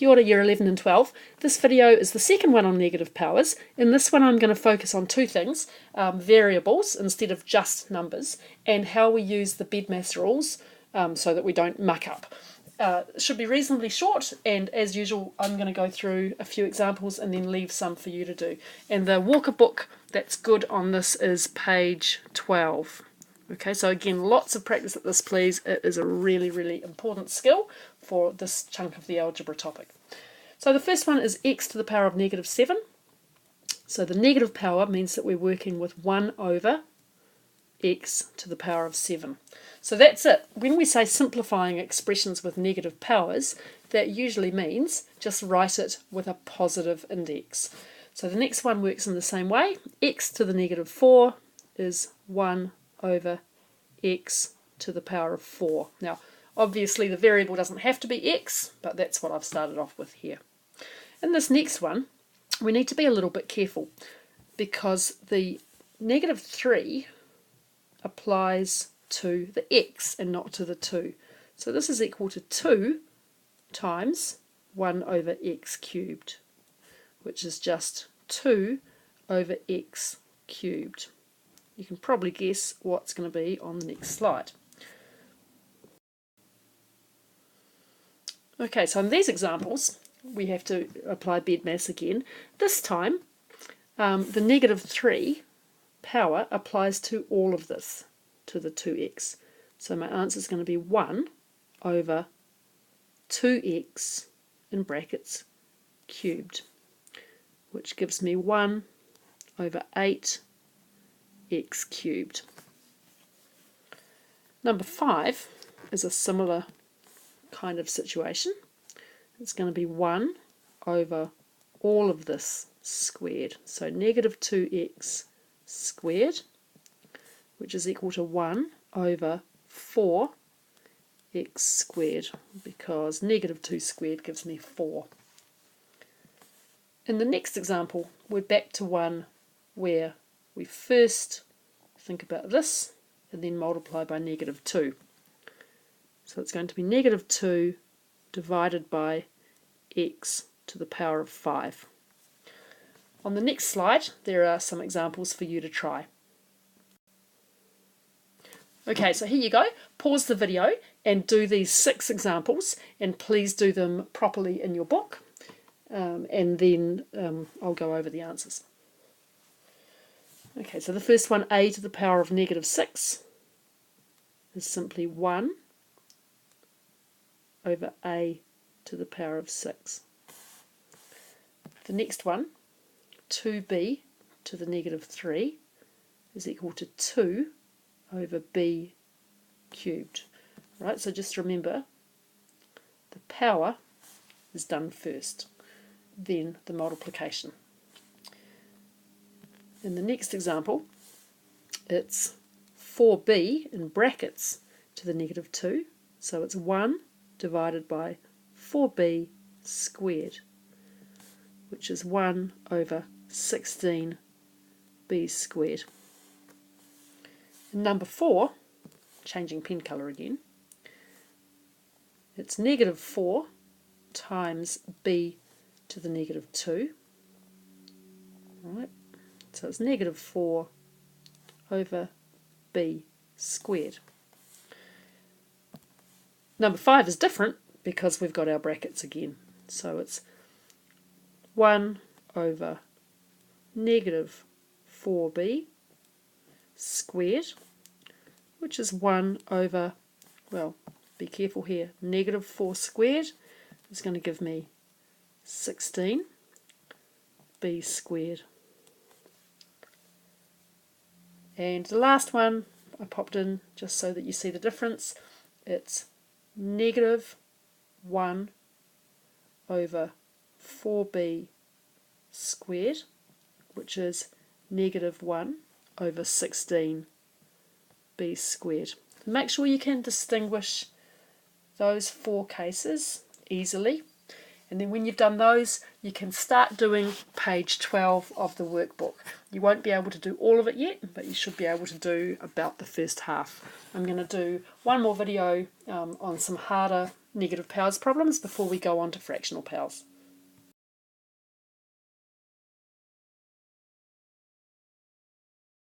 Kia ora Year 11 and 12. This video is the second one on negative powers. In this one I'm going to focus on two things, variables instead of just numbers, and how we use the BEDMAS rules so that we don't muck up. It should be reasonably short, and as usual I'm going to go through a few examples and then leave some for you to do. And the Walker book that's good on this is page 12. Okay, so again, lots of practice at this, please. It is a really, really important skill for this chunk of the algebra topic. So the first one is x to the power of negative 7. So the negative power means that we're working with 1 over x to the power of 7. So that's it. When we say simplifying expressions with negative powers, that usually means just write it with a positive index. So the next one works in the same way. X to the negative 4 is 1 over x to the power of 4. Now, obviously the variable doesn't have to be x, but that's what I've started off with here. In this next one, we need to be a little bit careful because the negative 3 applies to the x and not to the 2. So this is equal to 2 times 1 over x cubed, which is just 2 over x cubed. You can probably guess what's going to be on the next slide. Okay, so in these examples, we have to apply BEDMAS again. This time, the negative 3 power applies to all of this, to the 2x. So my answer is going to be 1 over 2x in brackets cubed, which gives me 1 over 8 x cubed. Number 5 is a similar kind of situation. It's going to be 1 over all of this squared. So negative 2x squared, which is equal to 1 over 4x squared, because negative 2 squared gives me 4. In the next example, we're back to one where we first think about this and then multiply by negative 2. So it's going to be negative 2 divided by x to the power of 5. On the next slide, there are some examples for you to try. Okay, so here you go. Pause the video and do these 6 examples, and please do them properly in your book, and then I'll go over the answers. Okay, so the first one, a to the power of negative 6, is simply 1 over a to the power of 6. The next one, 2b to the negative 3, is equal to 2 over b cubed. Right, so just remember, the power is done first, then the multiplication. In the next example, it's 4b in brackets to the negative 2, so it's 1 divided by 4b squared, which is 1 over 16b squared. In number 4, changing pen colour again, it's negative 4 times b to the negative 2. Right. So it's negative 4 over b squared. Number 5 is different because we've got our brackets again. So it's 1 over negative 4b squared, which is 1 over, well, be careful here, negative 4 squared is going to give me 16b squared. And the last one I popped in just so that you see the difference. It's negative 1 over 4b squared, which is negative 1 over 16b squared. Make sure you can distinguish those 4 cases easily. And then when you've done those, you can start doing page 12 of the workbook. You won't be able to do all of it yet, but you should be able to do about the first half. I'm going to do one more video on some harder negative powers problems before we go on to fractional powers.